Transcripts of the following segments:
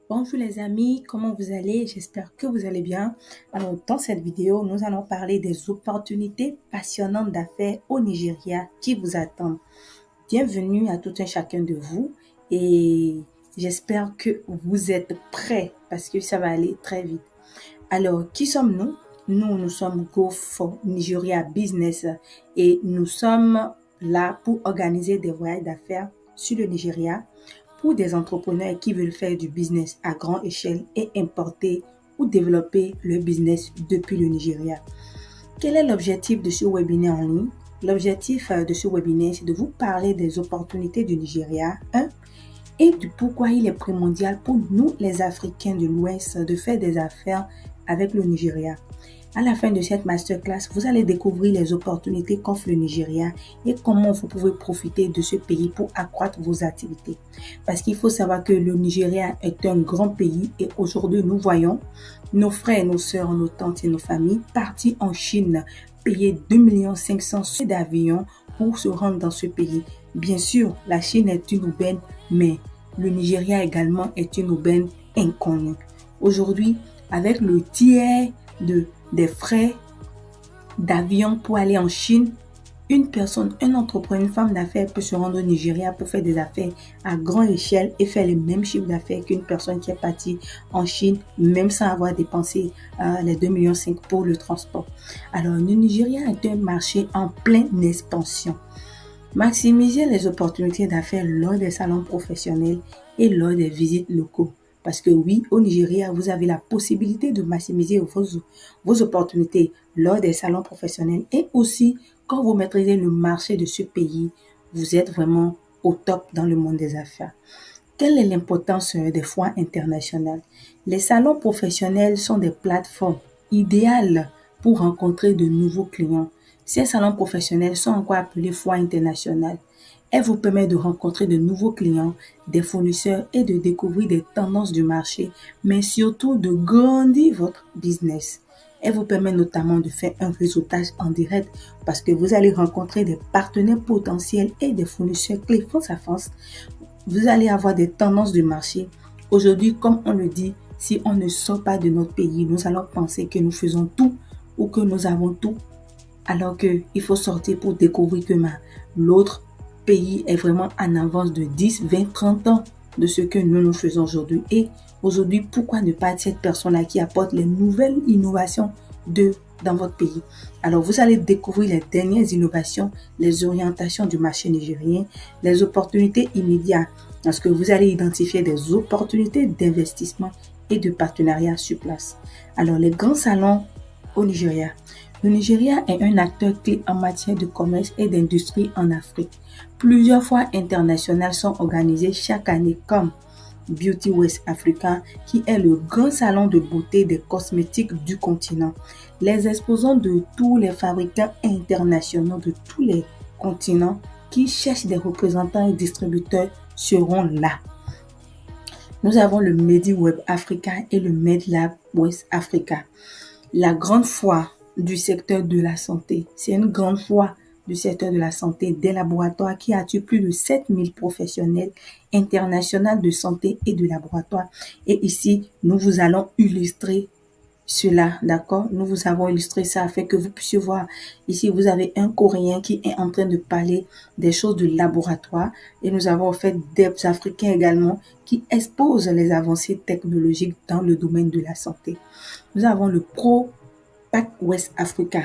Bonjour les amis, comment vous allez? J'espère que vous allez bien. Alors dans cette vidéo, nous allons parler des opportunités passionnantes d'affaires au Nigeria qui vous attendent. Bienvenue à tout un chacun de vous et j'espère que vous êtes prêts parce que ça va aller très vite. Alors, qui sommes-nous? Nous sommes Go for Nigeria Business et nous sommes là pour organiser des voyages d'affaires sur le Nigeria pour des entrepreneurs qui veulent faire du business à grande échelle et importer ou développer le business depuis le Nigeria. Quel est l'objectif de ce webinaire en ligne? L'objectif de ce webinaire, c'est de vous parler des opportunités du Nigeria, et du pourquoi il est primordial pour nous, les Africains de l'Ouest, de faire des affaires avec le Nigeria. À la fin de cette masterclass, vous allez découvrir les opportunités qu'offre le Nigeria et comment vous pouvez profiter de ce pays pour accroître vos activités. Parce qu'il faut savoir que le Nigeria est un grand pays et aujourd'hui, nous voyons nos frères, nos sœurs, nos tantes et nos familles partir en Chine, payer 2,5 millions d'avions pour se rendre dans ce pays. Bien sûr, la Chine est une aubaine, mais le Nigeria également est une aubaine inconnue. Aujourd'hui, avec le tiers des frais d'avion pour aller en Chine, une personne, un entrepreneur, une femme d'affaires peut se rendre au Nigeria pour faire des affaires à grande échelle et faire les mêmes chiffres d'affaires qu'une personne qui est partie en Chine, même sans avoir dépensé les 2,5 millions pour le transport. Alors, le Nigeria est un marché en pleine expansion. Maximisez les opportunités d'affaires lors des salons professionnels et lors des visites locaux. Parce que oui, au Nigeria, vous avez la possibilité de maximiser vos opportunités lors des salons professionnels et aussi quand vous maîtrisez le marché de ce pays, vous êtes vraiment au top dans le monde des affaires. Quelle est l'importance des foires internationales? Les salons professionnels sont des plateformes idéales pour rencontrer de nouveaux clients. Ces salons professionnels sont encore appelés foires internationales. Elle vous permet de rencontrer de nouveaux clients, des fournisseurs et de découvrir des tendances du marché, mais surtout de grandir votre business. Elle vous permet notamment de faire un réseautage en direct parce que vous allez rencontrer des partenaires potentiels et des fournisseurs clés face à face. Vous allez avoir des tendances du marché. Aujourd'hui, comme on le dit, si on ne sort pas de notre pays, nous allons penser que nous faisons tout ou que nous avons tout, alors qu'il faut sortir pour découvrir que l'autre pays est vraiment en avance de 10, 20, 30 ans de ce que nous faisons aujourd'hui. Et aujourd'hui, pourquoi ne pas être cette personne-là qui apporte les nouvelles innovations dans votre pays? Alors, vous allez découvrir les dernières innovations, les orientations du marché nigérien, les opportunités immédiates, parce que vous allez identifier des opportunités d'investissement et de partenariat sur place. Alors, les grands salons au Nigeria. Le Nigeria est un acteur clé en matière de commerce et d'industrie en Afrique. Plusieurs foires internationales sont organisées chaque année comme Beauty West Africa, qui est le grand salon de beauté des cosmétiques du continent. Les exposants de tous les fabricants internationaux de tous les continents qui cherchent des représentants et distributeurs seront là. Nous avons le MediWeb Africa et le MedLab West Africa. La grande foire du secteur de la santé. C'est une grande foire du secteur de la santé des laboratoires qui attire plus de 7000 professionnels internationaux de santé et de laboratoire. Et ici, nous vous allons illustrer cela, d'accord? Nous vous avons illustré ça afin que vous puissiez voir. Ici, vous avez un Coréen qui est en train de parler des choses de laboratoire. Et nous avons fait des Africains également qui exposent les avancées technologiques dans le domaine de la santé. Nous avons le ProPack West Africa.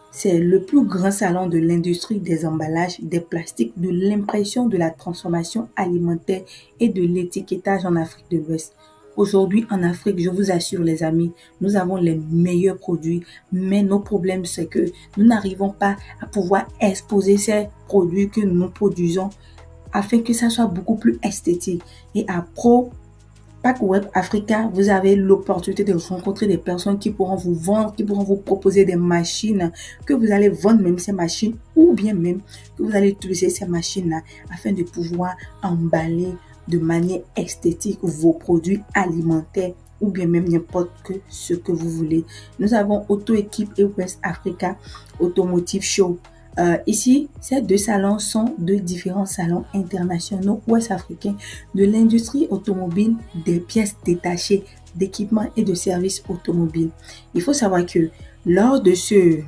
C'est le plus grand salon de l'industrie des emballages, des plastiques, de l'impression, de la transformation alimentaire et de l'étiquetage en Afrique de l'Ouest. Aujourd'hui, en Afrique, je vous assure les amis, nous avons les meilleurs produits, mais nos problèmes, c'est que nous n'arrivons pas à pouvoir exposer ces produits que nous produisons afin que ça soit beaucoup plus esthétique. Et à ProPack Web Africa, vous avez l'opportunité de rencontrer des personnes qui pourront vous vendre, qui pourront vous proposer des machines, que vous allez vendre même ces machines, ou bien même que vous allez utiliser ces machines-là afin de pouvoir emballer de manière esthétique vos produits alimentaires ou bien même n'importe ce que vous voulez. Nous avons Auto Équipe et West Africa Automotive Show Ici, ces deux salons sont deux différents salons internationaux ouest-africains de l'industrie automobile, des pièces détachées, d'équipements et de services automobiles. Il faut savoir que lors de ce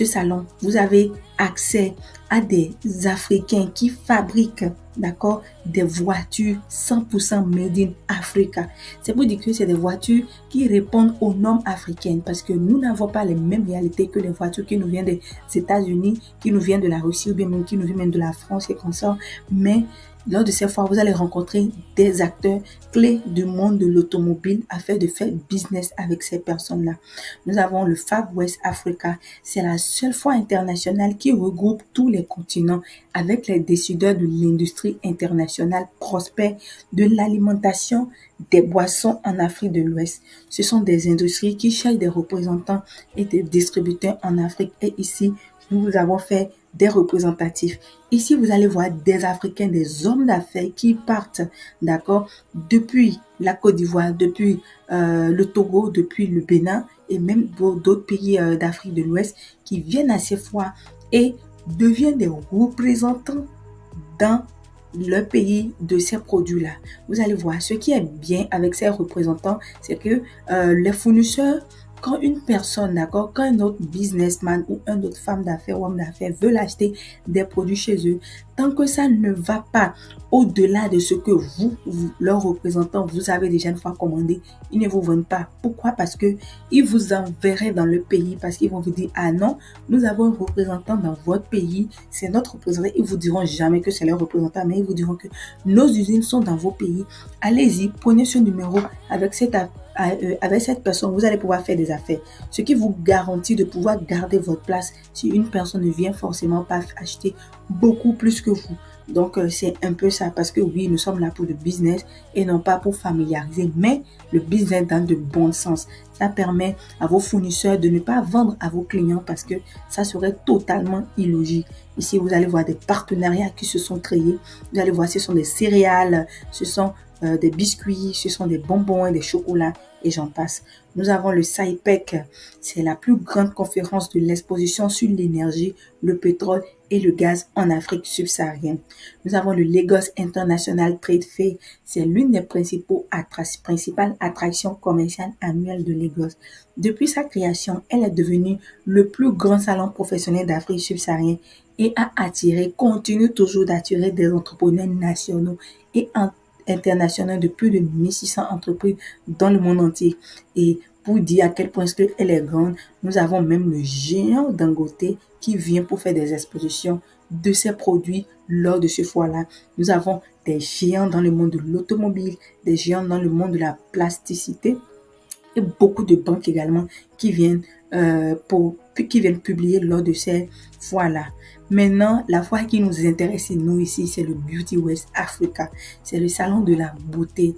salon, vous avez accès à des Africains qui fabriquent, d'accord, des voitures 100% made in Africa. C'est pour dire que c'est des voitures qui répondent aux normes africaines parce que nous n'avons pas les mêmes réalités que les voitures qui nous viennent des États-Unis, qui nous viennent de la Russie ou bien même qui nous viennent même de la France et comme ça. Mais lors de ces fois, vous allez rencontrer des acteurs clés du monde de l'automobile afin de faire business avec ces personnes-là. Nous avons le Fab West Africa. C'est la seule foire internationale qui regroupe tous les continents avec les décideurs de l'industrie internationale prospère de l'alimentation, des boissons en Afrique de l'Ouest. Ce sont des industries qui cherchent des représentants et des distributeurs en Afrique. Et ici, nous avons fait des représentatifs. Ici, vous allez voir des Africains, des hommes d'affaires qui partent, d'accord, depuis la Côte d'Ivoire, depuis le Togo, depuis le Bénin et même d'autres pays d'Afrique de l'Ouest qui viennent à ces foires et deviennent des représentants dans le pays de ces produits-là. Vous allez voir, ce qui est bien avec ces représentants, c'est que les fournisseurs, quand une personne, d'accord, quand un autre businessman ou un autre femme d'affaires ou homme d'affaires veut acheter des produits chez eux, tant que ça ne va pas au-delà de ce que vous, leur représentant, vous avez déjà une fois commandé, ils ne vous vendent pas. Pourquoi? Parce que ils vous enverraient dans le pays, parce qu'ils vont vous dire, ah non, nous avons un représentant dans votre pays, c'est notre représentant. Ils vous diront jamais que c'est leur représentant, mais ils vous diront que nos usines sont dans vos pays. Allez-y, prenez ce numéro avec cette personne, vous allez pouvoir faire des affaires. Ce qui vous garantit de pouvoir garder votre place si une personne ne vient forcément pas acheter beaucoup plus que vous. Donc, c'est un peu ça parce que oui, nous sommes là pour le business et non pas pour familiariser, mais le business dans de bon sens. Ça permet à vos fournisseurs de ne pas vendre à vos clients parce que ça serait totalement illogique. Ici, vous allez voir des partenariats qui se sont créés. Vous allez voir, ce sont des céréales, ce sont des biscuits, ce sont des bonbons et des chocolats et j'en passe. Nous avons le SAIPEC, c'est la plus grande conférence de l'exposition sur l'énergie, le pétrole et le gaz en Afrique subsaharienne. Nous avons le Lagos International Trade Fair, c'est l'une des principales attractions commerciales annuelles de Lagos. Depuis sa création, elle est devenue le plus grand salon professionnel d'Afrique subsaharienne et continue toujours d'attirer des entrepreneurs nationaux et internationaux de plus de 1600 entreprises dans le monde entier. Et pour dire à quel point elle est grande, nous avons même le géant Dangote qui vient pour faire des expositions de ses produits lors de ce foire-là. Nous avons des géants dans le monde de l'automobile, des géants dans le monde de la plasticité et beaucoup de banques également qui viennent publier lors de ces foires-là. Maintenant, la foire qui nous intéresse, nous ici, c'est le Beauty West Africa. C'est le salon de la beauté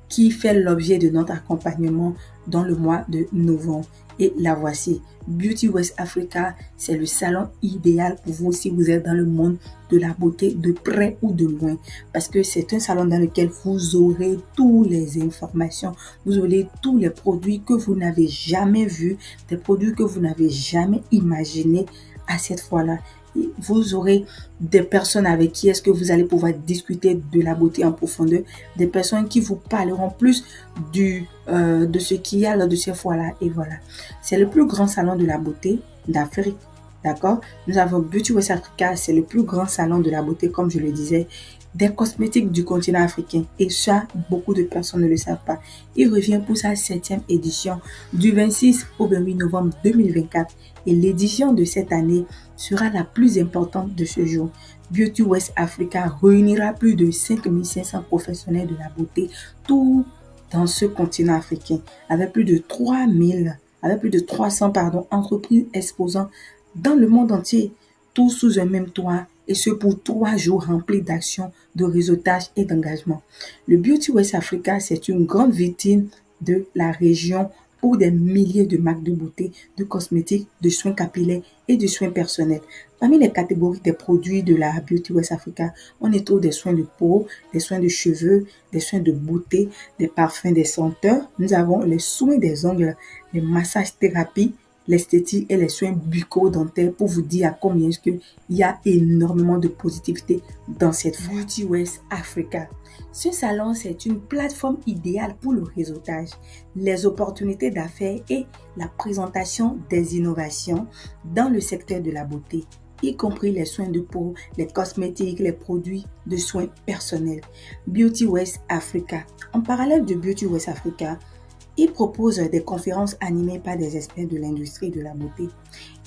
qui fait l'objet de notre accompagnement dans le mois de novembre. Et la voici. Beauty West Africa, c'est le salon idéal pour vous si vous êtes dans le monde de la beauté de près ou de loin. Parce que c'est un salon dans lequel vous aurez toutes les informations. Vous aurez tous les produits que vous n'avez jamais vus, des produits que vous n'avez jamais imaginés à cette fois-là. Vous aurez des personnes avec qui est-ce que vous allez pouvoir discuter de la beauté en profondeur, des personnes qui vous parleront plus de ce qu'il y a lors de ces fois-là. Et voilà, c'est le plus grand salon de la beauté d'Afrique, d'accord? Nous avons Beauty West Africa, c'est le plus grand salon de la beauté, comme je le disais, des cosmétiques du continent africain. Et ça, beaucoup de personnes ne le savent pas. Il revient pour sa 7e édition du 26 au 28 novembre 2024. Et l'édition de cette année sera la plus importante de ce jour. Beauty West Africa réunira plus de 5500 professionnels de la beauté, tout dans ce continent africain, avec plus de 300 entreprises exposant dans le monde entier, tout sous un même toit, et ce pour 3 jours remplis d'actions, de réseautage et d'engagement. Le Beauty West Africa, c'est une grande vitrine de la région pour des milliers de marques de beauté, de cosmétiques, de soins capillaires et de soins personnels. Parmi les catégories des produits de la Beauty West Africa, on y trouve des soins de peau, des soins de cheveux, des soins de beauté, des parfums, des senteurs. Nous avons les soins des ongles, les massages thérapies, l'esthétique et les soins bucco-dentaires pour vous dire à combien est-ce qu'il y a énormément de positivité dans cette voie. Beauty West Africa. Ce salon, c'est une plateforme idéale pour le réseautage, les opportunités d'affaires et la présentation des innovations dans le secteur de la beauté, y compris les soins de peau, les cosmétiques, les produits de soins personnels. Beauty West Africa. En parallèle de Beauty West Africa, il propose des conférences animées par des experts de l'industrie de la beauté.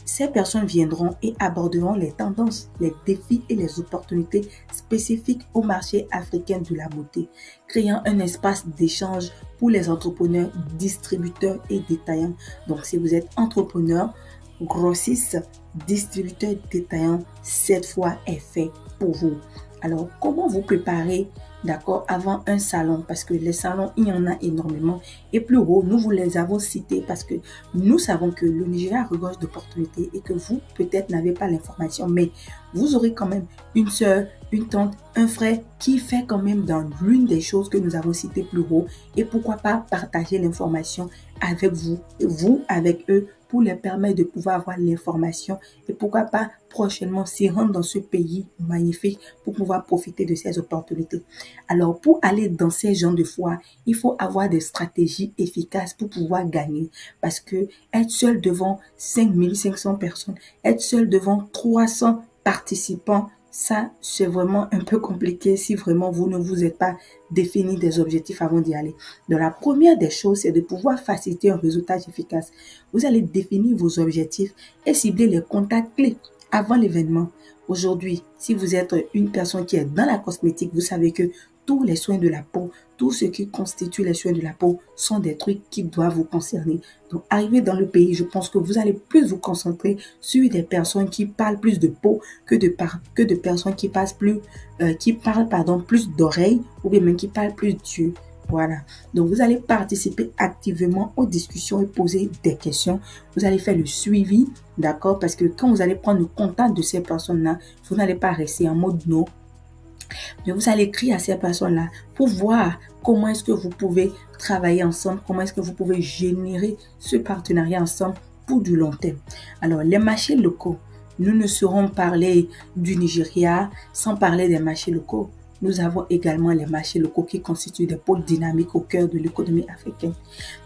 Ces personnes viendront et aborderont les tendances, les défis et les opportunités spécifiques au marché africain de la beauté, créant un espace d'échange pour les entrepreneurs, distributeurs et détaillants. Donc, si vous êtes entrepreneur, grossiste, distributeur, détaillant, cette fois est fait pour vous. Alors, comment vous préparer, d'accord, avant un salon? Parce que les salons, il y en a énormément. Et plus haut, nous vous les avons cités parce que nous savons que le Nigeria regorge d'opportunités et que vous, peut-être, n'avez pas l'information. Mais vous aurez quand même une soeur, une tante, un frère qui fait quand même dans l'une des choses que nous avons citées plus haut. Et pourquoi pas partager l'information avec vous, et vous avec eux, pour leur permettre de pouvoir avoir l'information et pourquoi pas prochainement s'y rendre dans ce pays magnifique pour pouvoir profiter de ces opportunités. Alors, pour aller dans ces genres de foires, il faut avoir des stratégies efficaces pour pouvoir gagner parce que être seul devant 5500 personnes, être seul devant 300 participants, ça, c'est vraiment un peu compliqué si vraiment vous ne vous êtes pas défini des objectifs avant d'y aller. Donc, la première des choses, c'est de pouvoir faciliter un réseautage efficace. Vous allez définir vos objectifs et cibler les contacts clés avant l'événement. Aujourd'hui, si vous êtes une personne qui est dans la cosmétique, vous savez que tous les soins de la peau, tout ce qui constitue les soins de la peau sont des trucs qui doivent vous concerner. Donc, arrivé dans le pays, je pense que vous allez plus vous concentrer sur des personnes qui parlent plus de peau que de personnes qui parlent plus d'oreilles ou bien même qui parlent plus d'yeux. Voilà. Donc, vous allez participer activement aux discussions et poser des questions. Vous allez faire le suivi, d'accord? Parce que quand vous allez prendre le contact de ces personnes-là, vous n'allez pas rester en mode non. Mais vous allez écrire à ces personnes-là pour voir comment est-ce que vous pouvez travailler ensemble, comment est-ce que vous pouvez générer ce partenariat ensemble pour du long terme. Alors, les marchés locaux, nous ne saurons parler du Nigeria sans parler des marchés locaux. Nous avons également les marchés locaux qui constituent des pôles dynamiques au cœur de l'économie africaine.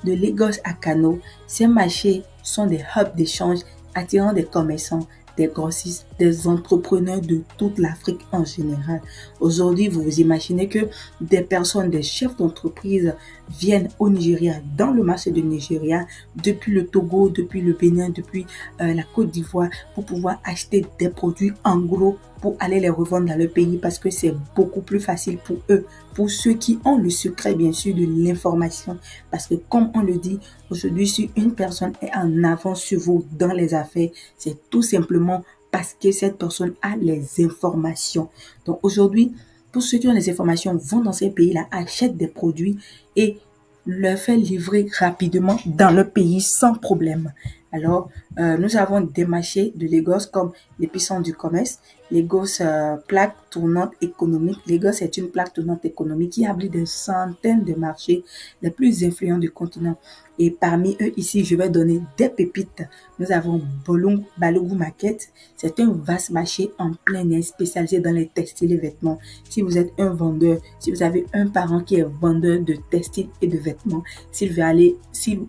De Lagos à Kano, ces marchés sont des hubs d'échange attirant des commerçants, des grossistes, des entrepreneurs de toute l'Afrique en général. Aujourd'hui, vous vous imaginez que des personnes, des chefs d'entreprise viennent au Nigeria, dans le marché du Nigeria, depuis le Togo, depuis le Bénin, depuis la Côte d'Ivoire, pour pouvoir acheter des produits en gros pour aller les revendre dans le pays parce que c'est beaucoup plus facile pour eux, pour ceux qui ont le secret bien sûr de l'information. Parce que comme on le dit, aujourd'hui si une personne est en avance sur vous dans les affaires, c'est tout simplement parce que cette personne a les informations. Donc aujourd'hui, pour ceux qui ont les informations, vont dans ces pays-là, achètent des produits et leur fait livrer rapidement dans le pays sans problème. Alors, nous avons des marchés de Lagos comme l'épicentre du commerce. Lagos, plaque tournante économique. Lagos est une plaque tournante économique qui abrite des centaines de marchés les plus influents du continent. Et parmi eux, ici, je vais donner des pépites. Nous avons Balogun Market. C'est un vaste marché en plein air spécialisé dans les textiles et vêtements. Si vous êtes un vendeur, si vous avez un parent qui est vendeur de textiles et de vêtements, s'il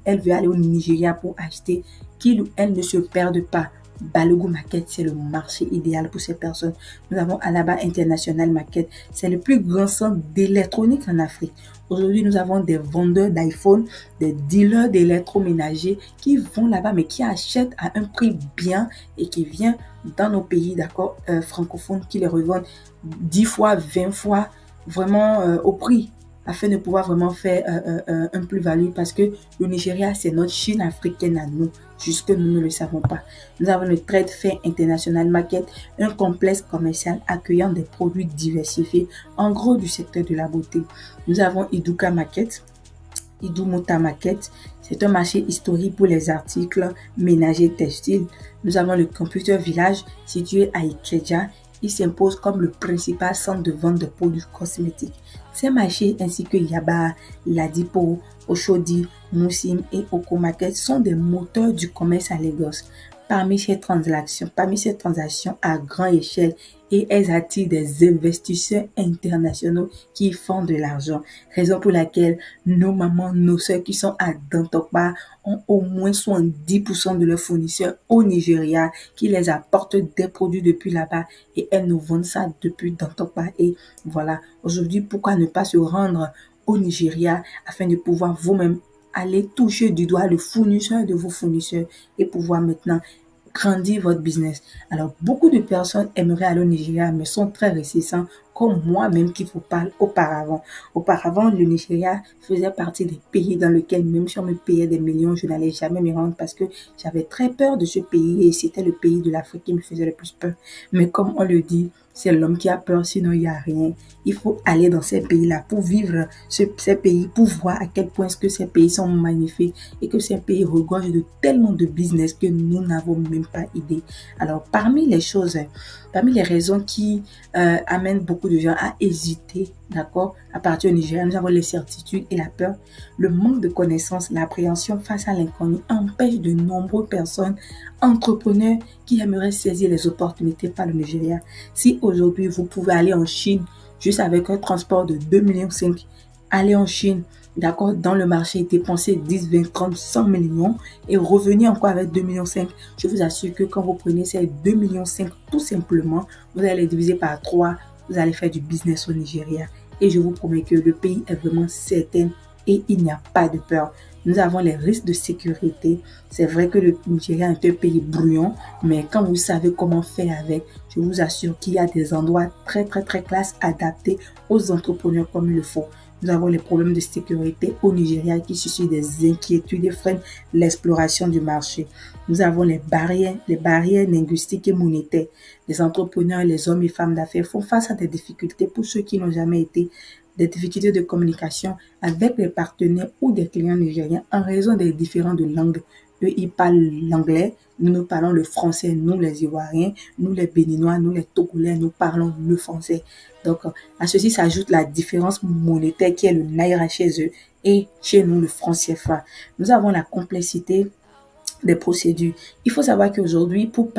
elle veut aller au Nigeria pour acheter, qu'il ou elle ne se perde pas. Balogun Market, c'est le marché idéal pour ces personnes. Nous avons Alaba International Market, c'est le plus grand centre d'électronique en Afrique. Aujourd'hui, nous avons des vendeurs d'iPhone, des dealers d'électroménager qui vont là-bas, mais qui achètent à un prix bien et qui viennent dans nos pays, d'accord, francophones, qui les revendent 10 fois, 20 fois, vraiment au prix, afin de pouvoir vraiment faire un plus-value parce que le Nigeria, c'est notre Chine africaine à nous, jusque nous ne le savons pas. Nous avons le Trade Fair International Market, un complexe commercial accueillant des produits diversifiés, en gros du secteur de la beauté. Nous avons Iduka Market, Idumota Market, c'est un marché historique pour les articles ménagers textiles. Nous avons le Computer Village situé à Ikeja il s'impose comme le principal centre de vente de produits cosmétiques. Ces marchés ainsi que Yaba, Ladipo, Oshodi, Moussim et Okomaket sont des moteurs du commerce à Lagos. Parmi ces transactions à grande échelle, et elles attirent des investisseurs internationaux qui font de l'argent. Raison pour laquelle nos mamans, nos soeurs qui sont à Dantokpa ont au moins 70% de leurs fournisseurs au Nigeria qui les apportent des produits depuis là-bas et elles nous vendent ça depuis Dantokpa. Et voilà, aujourd'hui, pourquoi ne pas se rendre au Nigeria afin de pouvoir vous-même aller toucher du doigt le fournisseur de vos fournisseurs et pouvoir maintenant grandir votre business. Alors, beaucoup de personnes aimeraient aller au Nigeria, mais sont très réticents, comme moi-même qui vous parle auparavant. Auparavant, le Nigeria faisait partie des pays dans lesquels, même si on me payait des millions, je n'allais jamais m'y rendre parce que j'avais très peur de ce pays et c'était le pays de l'Afrique qui me faisait le plus peur. Mais comme on le dit, c'est l'homme qui a peur, sinon il n'y a rien. Il faut aller dans ces pays-là pour vivre ces pays, pour voir à quel point est-ce que ces pays sont magnifiques et que ces pays regorgent de tellement de business que nous n'avons même pas idée. Alors, parmi les raisons qui amènent beaucoup de gens à hésiter, d'accord, à partir au Nigeria, nous avons les certitudes et la peur. Le manque de connaissances, l'appréhension face à l'inconnu empêche de nombreuses personnes, entrepreneurs qui aimeraient saisir les opportunités par le Nigeria. Si aujourd'hui, vous pouvez aller en Chine juste avec un transport de 2,5 millions, aller en Chine, d'accord, dans le marché, dépenser 10, 20, 30, 100 millions et revenir encore avec 2,5 millions, je vous assure que quand vous prenez ces 2,5 millions, tout simplement, vous allez les diviser par 3, vous allez faire du business au Nigeria. Et je vous promets que le pays est vraiment certain et il n'y a pas de peur. Nous avons les risques de sécurité. C'est vrai que le Nigeria est un pays brouillon, mais quand vous savez comment faire avec, je vous assure qu'il y a des endroits très classe adaptés aux entrepreneurs comme il le faut. Nous avons les problèmes de sécurité au Nigeria qui suscitent des inquiétudes et freinent l'exploration du marché. Nous avons les barrières linguistiques et monétaires. Les entrepreneurs, les hommes et femmes d'affaires font face à des difficultés pour ceux qui n'ont jamais été, des difficultés de communication avec les partenaires ou des clients nigériens en raison des différences de langue. Eux, ils parlent l'anglais, nous parlons le français, nous les Ivoiriens, nous les Béninois, nous les Togolais, nous parlons le français. Donc, à ceci s'ajoute la différence monétaire qui est le naira chez eux et chez nous le franc CFA. Nous avons la complexité des procédures. Il faut savoir qu'aujourd'hui, pour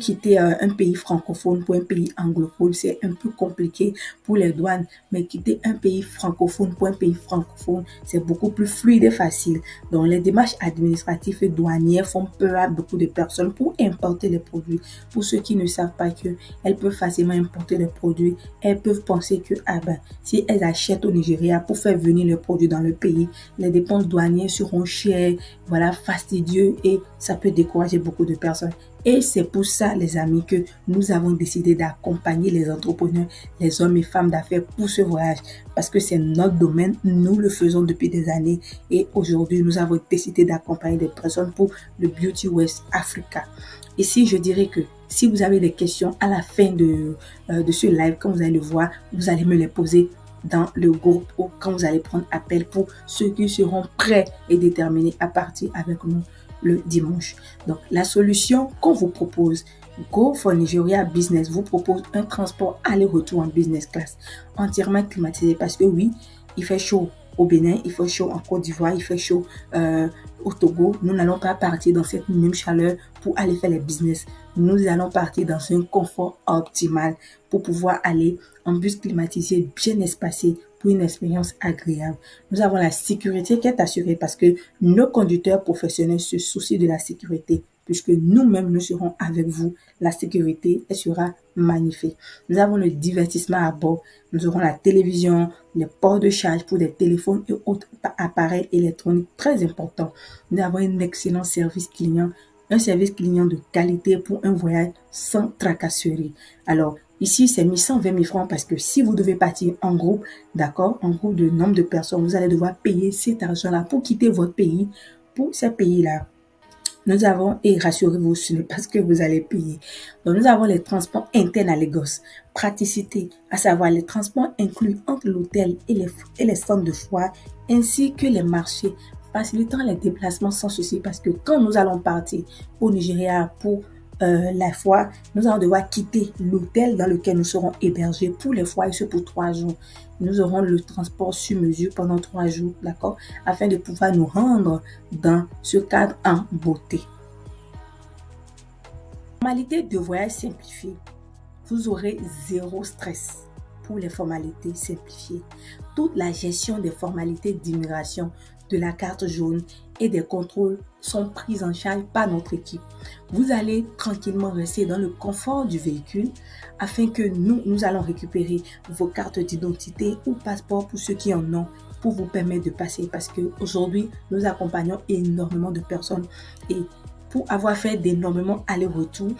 quitter un pays francophone pour un pays anglophone, c'est un peu compliqué pour les douanes. Mais quitter un pays francophone pour un pays francophone, c'est beaucoup plus fluide et facile. Donc, les démarches administratives et douanières font peur à beaucoup de personnes pour importer les produits. Pour ceux qui ne savent pas qu'elles peuvent facilement importer les produits, elles peuvent penser que, si elles achètent au Nigeria pour faire venir les produits dans le pays, les dépenses douanières seront chères, voilà, fastidieux et ça peut décourager beaucoup de personnes. Et c'est pour ça, les amis, que nous avons décidé d'accompagner les entrepreneurs, les hommes et femmes d'affaires pour ce voyage. Parce que c'est notre domaine, nous le faisons depuis des années. Et aujourd'hui, nous avons décidé d'accompagner des personnes pour le Beauty West Africa. Ici, je dirais que si vous avez des questions à la fin de ce live, comme vous allez le voir, vous allez me les poser dans le groupe ou quand vous allez prendre appel pour ceux qui seront prêts et déterminés à partir avec nous le dimanche. Donc, la solution qu'on vous propose, Go for Nigeria Business vous propose un transport aller-retour en business class, entièrement climatisé parce que oui, il fait chaud au Bénin, il fait chaud en Côte d'Ivoire, il fait chaud au Togo. Nous n'allons pas partir dans cette même chaleur pour aller faire les business. Nous allons partir dans un confort optimal pour pouvoir aller en bus climatisé, bien espacé, pour une expérience agréable. Nous avons la sécurité qui est assurée parce que nos conducteurs professionnels se soucient de la sécurité, puisque nous-mêmes, nous serons avec vous. La sécurité, elle sera magnifique. Nous avons le divertissement à bord. Nous aurons la télévision, les ports de charge pour des téléphones et autres appareils électroniques très importants. Nous avons un excellent service client, un service client de qualité pour un voyage sans tracasserie. Alors, ici, c'est 120 000 francs parce que si vous devez partir en groupe, d'accord, en groupe de nombre de personnes, vous allez devoir payer cet argent-là pour quitter votre pays, pour ces pays-là. Nous avons, et rassurez-vous, ce n'est pas ce que vous allez payer. Donc, nous avons les transports internes à Lagos. Praticité, à savoir les transports inclus entre l'hôtel et les centres de foire, ainsi que les marchés, facilitant les déplacements sans souci parce que quand nous allons partir au Nigeria pour la fois, nous allons devoir quitter l'hôtel dans lequel nous serons hébergés pour les fois et ce pour 3 jours. Nous aurons le transport sur mesure pendant 3 jours, d'accord, afin de pouvoir nous rendre dans ce cadre en beauté. Formalité de voyage simplifiée. Vous aurez zéro stress pour les formalités simplifiées. Toute la gestion des formalités d'immigration, de la carte jaune et des contrôles sont prises en charge par notre équipe. Vous allez tranquillement rester dans le confort du véhicule afin que nous allons récupérer vos cartes d'identité ou passeports pour ceux qui en ont pour vous permettre de passer parce qu'aujourd'hui, nous accompagnons énormément de personnes et pour avoir fait d'énormément allers-retours,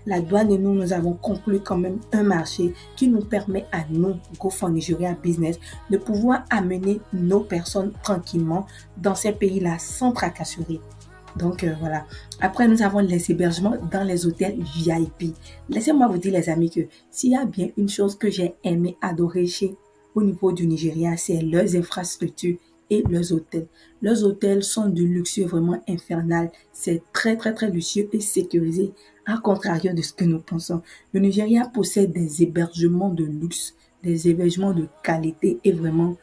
la douane et nous avons conclu quand même un marché qui nous permet à nous, GoFund Nigeria Business, de pouvoir amener nos personnes tranquillement dans ces pays-là sans tracasserie. Donc voilà. Après, nous avons les hébergements dans les hôtels VIP. Laissez-moi vous dire, les amis, que s'il y a bien une chose que j'ai aimé adorer au niveau du Nigeria, c'est leurs infrastructures et leurs hôtels. Leurs hôtels sont du luxueux vraiment infernal. C'est très luxueux et sécurisé, à contrario de ce que nous pensons. Le Nigeria possède des hébergements de luxe, des hébergements de qualité et vraiment,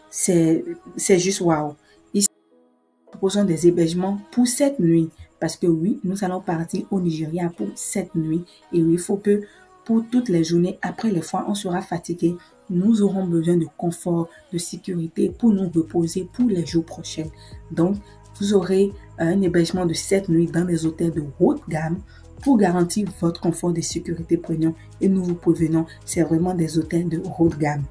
c'est juste waouh. Ici, nous proposons des hébergements pour 7 nuits parce que oui, nous allons partir au Nigeria pour 7 nuits et oui, il faut que pour toutes les journées, après les fois, on sera fatigué. Nous aurons besoin de confort, de sécurité pour nous reposer pour les jours prochains. Donc, vous aurez un hébergement de 7 nuits dans des hôtels de haute gamme pour garantir votre confort de sécurité premium. Et nous vous prévenons, c'est vraiment des hôtels de haute gamme.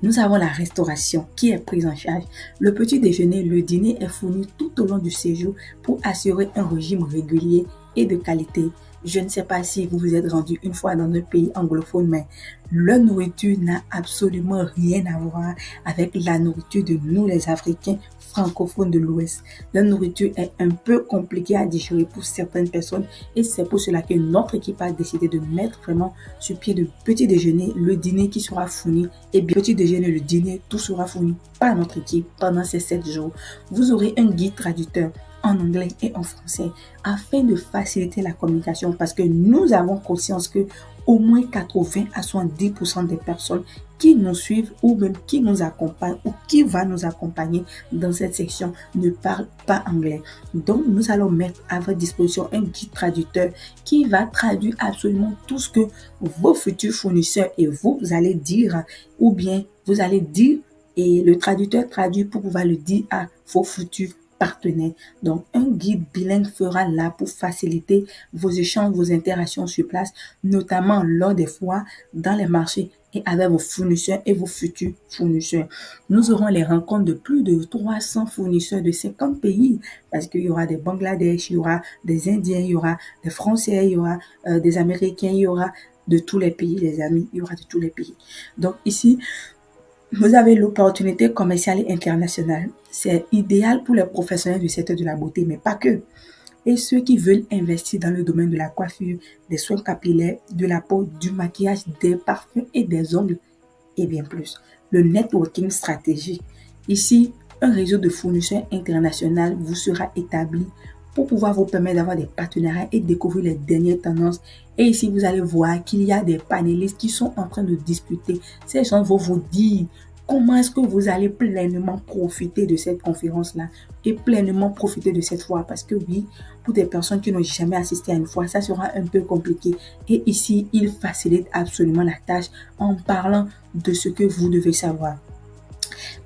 Nous avons la restauration qui est prise en charge. Le petit déjeuner, le dîner est fourni tout au long du séjour pour assurer un régime régulier et de qualité. Je ne sais pas si vous vous êtes rendu une fois dans un pays anglophone, mais la nourriture n'a absolument rien à voir avec la nourriture de nous, les Africains francophones de l'Ouest. La nourriture est un peu compliquée à digérer pour certaines personnes et c'est pour cela que notre équipe a décidé de mettre vraiment sur pied le petit déjeuner, le dîner qui sera fourni et bien petit déjeuner, le dîner, tout sera fourni par notre équipe pendant ces 7 jours. Vous aurez un guide traducteur en anglais et en français afin de faciliter la communication parce que nous avons conscience que au moins 80 à 70% des personnes qui nous suivent ou même qui nous accompagnent ou qui va nous accompagner dans cette section ne parlent pas anglais. Donc, nous allons mettre à votre disposition un guide traducteur qui va traduire absolument tout ce que vos futurs fournisseurs et vous allez dire ou bien vous allez dire et le traducteur traduit pour pouvoir le dire à vos futurs partenaires. Donc, un guide bilingue sera là pour faciliter vos échanges, vos interactions sur place, notamment lors des foires, dans les marchés et avec vos fournisseurs et vos futurs fournisseurs. Nous aurons les rencontres de plus de 300 fournisseurs de 50 pays parce qu'il y aura des Bangladesh, il y aura des Indiens, il y aura des Français, il y aura des Américains, il y aura de tous les pays, les amis, il y aura de tous les pays. Donc ici, vous avez l'opportunité commerciale et internationale. C'est idéal pour les professionnels du secteur de la beauté, mais pas que. Et ceux qui veulent investir dans le domaine de la coiffure, des soins capillaires, de la peau, du maquillage, des parfums et des ongles, et bien plus. Le networking stratégique. Ici, un réseau de fournisseurs internationaux vous sera établi pour pouvoir vous permettre d'avoir des partenariats et découvrir les dernières tendances. Et ici, vous allez voir qu'il y a des panélistes qui sont en train de discuter. Ces gens vont vous dire comment est-ce que vous allez pleinement profiter de cette conférence-là et pleinement profiter de cette foire. Parce que oui, pour des personnes qui n'ont jamais assisté à une foire, ça sera un peu compliqué. Et ici, il facilite absolument la tâche en parlant de ce que vous devez savoir.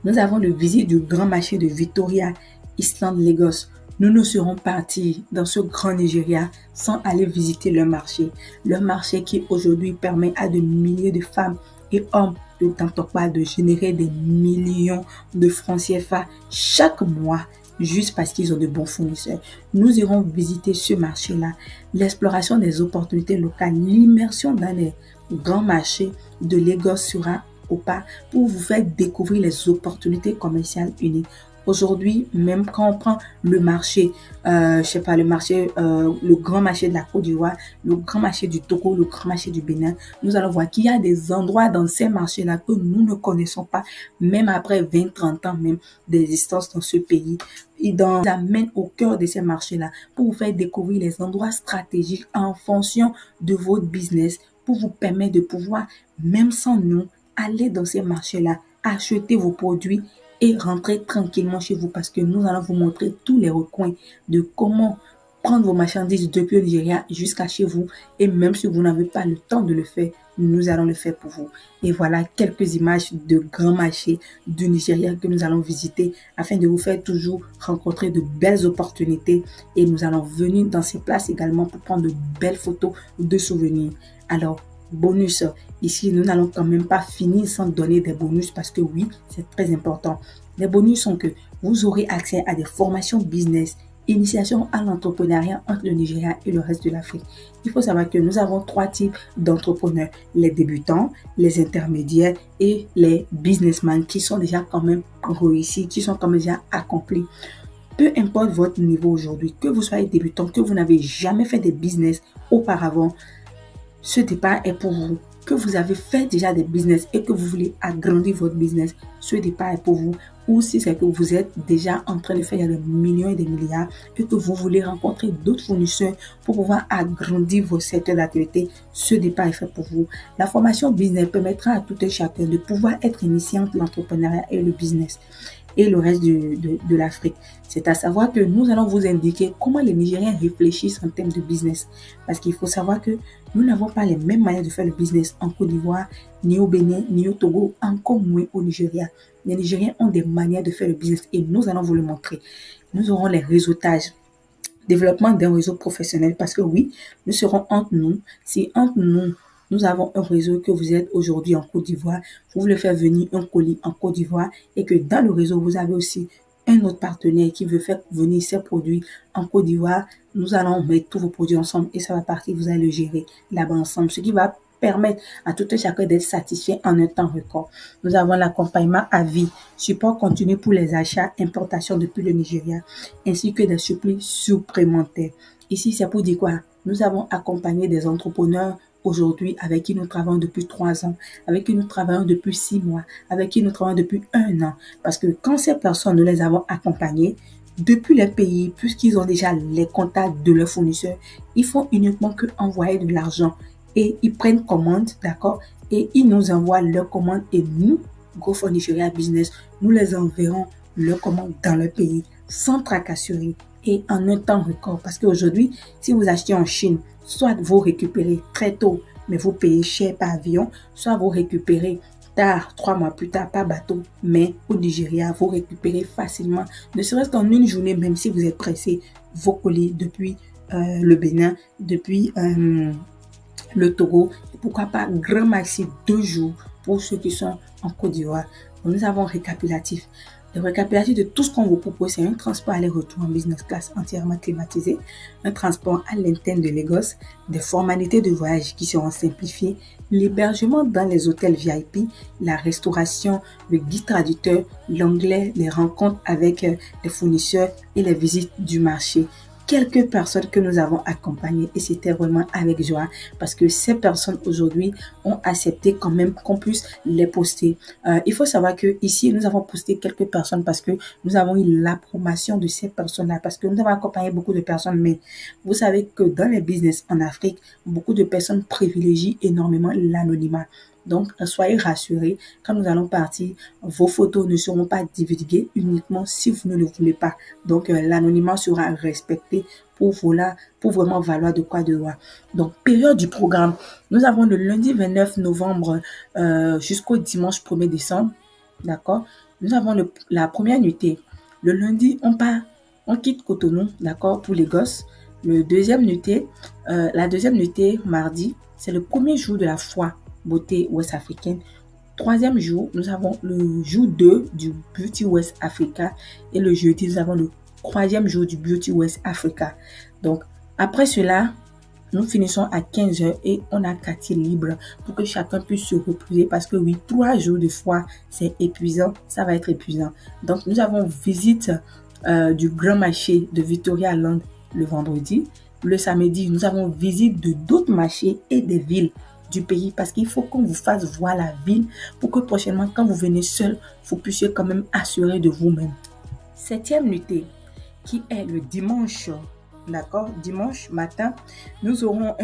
Nous avons le visite du grand marché de Victoria Island Lagos. Nous ne serons partis dans ce grand Nigeria sans aller visiter le marché. Le marché qui aujourd'hui permet à de milliers de femmes et hommes de générer des millions de francs CFA chaque mois juste parce qu'ils ont de bons fournisseurs. Nous irons visiter ce marché-là, l'exploration des opportunités locales, l'immersion dans les grands marchés de Lagos sera au pas pour vous faire découvrir les opportunités commerciales uniques. Aujourd'hui, même quand on prend le marché, je sais pas, le grand marché de la Côte d'Ivoire, le grand marché du Togo, le grand marché du Bénin, nous allons voir qu'il y a des endroits dans ces marchés-là que nous ne connaissons pas, même après 20, 30 ans même d'existence dans ce pays. Ils nous amènent au cœur de ces marchés-là pour vous faire découvrir les endroits stratégiques en fonction de votre business, pour vous permettre de pouvoir, même sans nous, aller dans ces marchés-là, acheter vos produits et rentrer tranquillement chez vous parce que nous allons vous montrer tous les recoins de comment prendre vos marchandises depuis le Nigeria jusqu'à chez vous. Et même si vous n'avez pas le temps de le faire, nous allons le faire pour vous. Et voilà quelques images de grands marchés du Nigeria que nous allons visiter afin de vous faire toujours rencontrer de belles opportunités. Et nous allons venir dans ces places également pour prendre de belles photos de souvenirs. Alors, bonus, ici, nous n'allons quand même pas finir sans donner des bonus parce que oui, c'est très important. Les bonus sont que vous aurez accès à des formations business, initiation à l'entrepreneuriat entre le Nigeria et le reste de l'Afrique. Il faut savoir que nous avons 3 types d'entrepreneurs, les débutants, les intermédiaires et les businessmen qui sont déjà quand même réussis, qui sont quand même déjà accomplis. Peu importe votre niveau aujourd'hui, que vous soyez débutant, que vous n'avez jamais fait de business auparavant, ce départ est pour vous. Que vous avez fait déjà des business et que vous voulez agrandir votre business, ce départ est pour vous. Ou si c'est que vous êtes déjà en train de faire des millions et des milliards et que vous voulez rencontrer d'autres fournisseurs pour pouvoir agrandir vos secteurs d'activité, ce départ est fait pour vous. La formation business permettra à tout un chacun de pouvoir être initié entre l'entrepreneuriat et le business et le reste de l'Afrique. C'est à savoir que nous allons vous indiquer comment les Nigériens réfléchissent en termes de business. Parce qu'il faut savoir que nous n'avons pas les mêmes manières de faire le business en Côte d'Ivoire, ni au Bénin, ni au Togo, encore moins au Nigeria. Les Nigériens ont des manières de faire le business et nous allons vous le montrer. Nous aurons les réseautages, développement d'un réseau professionnel parce que oui, nous serons entre nous. Si entre nous, nous avons un réseau que vous êtes aujourd'hui en Côte d'Ivoire, vous voulez faire venir un colis en Côte d'Ivoire et que dans le réseau, vous avez aussi un autre partenaire qui veut faire venir ses produits en Côte d'Ivoire, nous allons mettre tous vos produits ensemble et ça va partir, vous allez le gérer là-bas ensemble, ce qui va permettre à tout un chacun d'être satisfait en un temps record. Nous avons l'accompagnement à vie, support continu pour les achats, importations depuis le Nigeria, ainsi que des supplies supplémentaires. Ici, c'est pour dire quoi? Nous avons accompagné des entrepreneurs aujourd'hui avec qui nous travaillons depuis 3 ans, avec qui nous travaillons depuis 6 mois, avec qui nous travaillons depuis 1 an. Parce que quand ces personnes, nous les avons accompagnées, depuis les pays, puisqu'ils ont déjà les contacts de leurs fournisseurs, ils font uniquement que envoyer de l'argent et ils prennent commande, d'accord, et ils nous envoient leurs commandes et nous, GoFor Nigeria Business, nous les enverrons leurs commandes dans le pays sans tracasserie et en un temps record. Parce qu'aujourd'hui, si vous achetez en Chine, soit vous récupérez très tôt, mais vous payez cher par avion, soit vous récupérez tard, 3 mois plus tard par bateau, mais au Nigeria, vous récupérez facilement, ne serait-ce qu'en une journée, même si vous êtes pressé, vos colis depuis le Bénin, depuis le Togo, et pourquoi pas grand maxi 2 jours pour ceux qui sont en Côte d'Ivoire. Nous avons un récapitulatif. Le récapitulatif de tout ce qu'on vous propose, c'est un transport aller-retour en business class entièrement climatisé, un transport à l'interne de Lagos, des formalités de voyage qui seront simplifiées, l'hébergement dans les hôtels VIP, la restauration, le guide traducteur, l'anglais, les rencontres avec les fournisseurs et les visites du marché. Quelques personnes que nous avons accompagnées et c'était vraiment avec joie parce que ces personnes aujourd'hui ont accepté quand même qu'on puisse les poster. Il faut savoir que ici nous avons posté quelques personnes parce que nous avons eu l'approbation de ces personnes-là parce que nous avons accompagné beaucoup de personnes, mais vous savez que dans les business en Afrique, beaucoup de personnes privilégient énormément l'anonymat. Donc, soyez rassurés, quand nous allons partir, vos photos ne seront pas divulguées uniquement si vous ne le voulez pas. Donc, l'anonymat sera respecté pour vraiment valoir de quoi de droit. Donc, période du programme. Nous avons le lundi 29 novembre jusqu'au dimanche 1er décembre. D'accord? Nous avons la première nuitée. Le lundi, on quitte Cotonou, d'accord, pour les gosses. La deuxième nuitée, mardi, c'est le premier jour de la foire beauté ouest africaine. 3e jour, nous avons le jour 2 du Beauty West Africa et le jeudi, nous avons le 3e jour du Beauty West Africa. Donc, après cela, Nous finissons à 15 heures et on a 4 îles libres pour que chacun puisse se reposer parce que oui, 3 jours de foire, c'est épuisant, ça va être épuisant. Donc, nous avons visite du Grand Marché de Victoria Land le vendredi. Le samedi, nous avons visite de d'autres marchés et des villes du pays parce qu'il faut qu'on vous fasse voir la ville pour que prochainement, quand vous venez seul, vous puissiez quand même assurer de vous-même. 7e nuitée, qui est le dimanche, d'accord, dimanche matin, nous aurons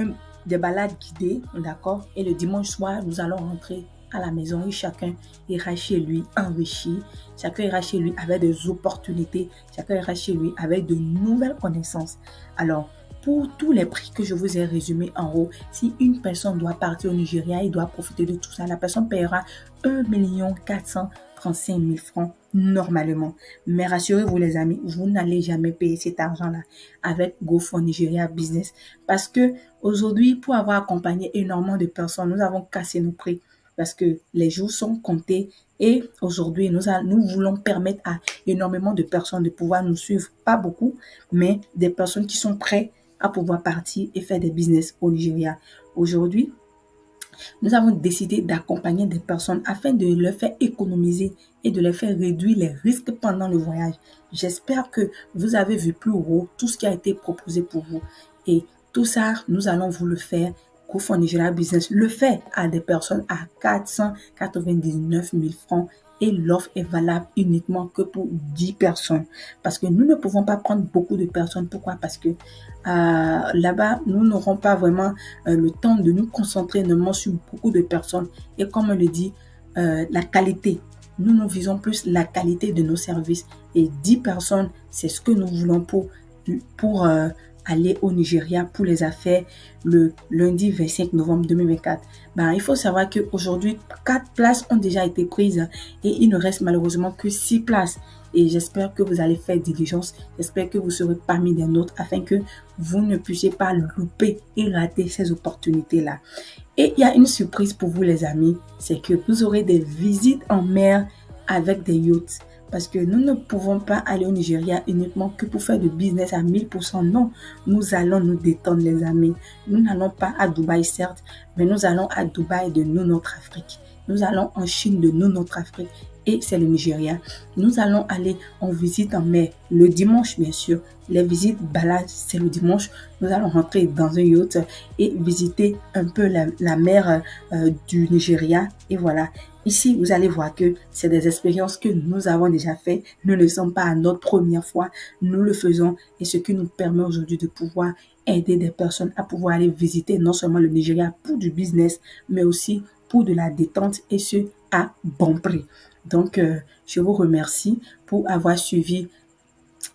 des balades guidées, d'accord, et le dimanche soir, nous allons rentrer à la maison et chacun ira chez lui enrichi, chacun ira chez lui avec des opportunités, chacun ira chez lui avec de nouvelles connaissances. Alors, pour tous les prix que je vous ai résumés en haut, si une personne doit partir au Nigeria, il doit profiter de tout ça, la personne paiera 1 435 000 francs normalement. Mais rassurez-vous les amis, vous n'allez jamais payer cet argent-là avec Go for Nigeria Business. Parce que aujourd'hui, pour avoir accompagné énormément de personnes, nous avons cassé nos prix parce que les jours sont comptés. Et aujourd'hui, nous voulons permettre à énormément de personnes de pouvoir nous suivre. Pas beaucoup, mais des personnes qui sont prêtes à pouvoir partir et faire des business au Nigeria. Aujourd'hui, nous avons décidé d'accompagner des personnes afin de leur faire économiser et de leur faire réduire les risques pendant le voyage. J'espère que vous avez vu plus haut tout ce qui a été proposé pour vous. Et tout ça, nous allons vous le faire. Go for Nigeria Business le fait à des personnes à 499 000 francs. Et l'offre est valable uniquement que pour 10 personnes. Parce que nous ne pouvons pas prendre beaucoup de personnes. Pourquoi? Parce que là-bas, nous n'aurons pas vraiment le temps de nous concentrer énormément sur beaucoup de personnes. Et comme on le dit, la qualité. Nous visons plus la qualité de nos services. Et 10 personnes, c'est ce que nous voulons pour aller au Nigeria pour les affaires le lundi 25 novembre 2024. Il faut savoir qu'aujourd'hui, 4 places ont déjà été prises et il ne reste malheureusement que 6 places. Et j'espère que vous allez faire diligence. J'espère que vous serez parmi les nôtres afin que vous ne puissiez pas louper et rater ces opportunités-là. Et il y a une surprise pour vous les amis, c'est que vous aurez des visites en mer avec des yachts. Parce que nous ne pouvons pas aller au Nigeria uniquement que pour faire du business à 1000%. Non, nous allons nous détendre les amis. Nous n'allons pas à Dubaï certes, mais nous allons à Dubaï de nous notre Afrique. Nous allons en Chine de nous notre Afrique. Et c'est le Nigeria. Nous allons aller en visite en mer le dimanche bien sûr. Les visites balades c'est le dimanche. Nous allons rentrer dans un yacht et visiter un peu la mer du Nigeria. Et voilà. Ici, vous allez voir que c'est des expériences que nous avons déjà fait. Nous ne sommes pas à notre première fois. Nous le faisons et ce qui nous permet aujourd'hui de pouvoir aider des personnes à pouvoir aller visiter non seulement le Nigeria pour du business, mais aussi pour de la détente et ce à bon prix. Donc, je vous remercie pour avoir suivi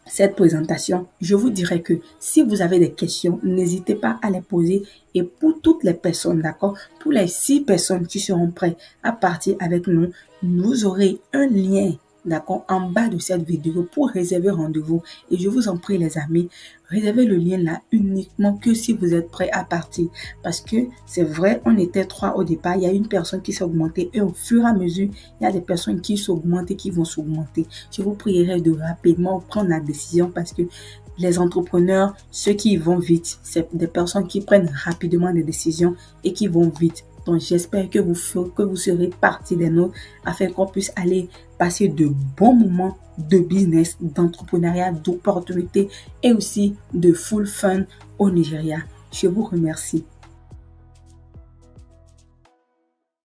cette présentation. Je vous dirais que si vous avez des questions, n'hésitez pas à les poser. Et pour toutes les personnes, d'accord, pour les 6 personnes qui seront prêtes à partir avec nous, vous aurez un lien, d'accord, en bas de cette vidéo pour réserver rendez-vous. Et je vous en prie les amis, réservez le lien là uniquement que si vous êtes prêts à partir. Parce que c'est vrai, on était 3 au départ, il y a une personne qui s'est augmentée et au fur et à mesure, il y a des personnes qui s'augmentent et qui vont s'augmenter. Je vous prierai de rapidement prendre la décision parce que les entrepreneurs, ceux qui vont vite, c'est des personnes qui prennent rapidement des décisions et qui vont vite. Donc, j'espère que vous serez partie des nôtres afin qu'on puisse aller passer de bons moments de business, d'entrepreneuriat, d'opportunités et aussi de full fun au Nigeria. Je vous remercie.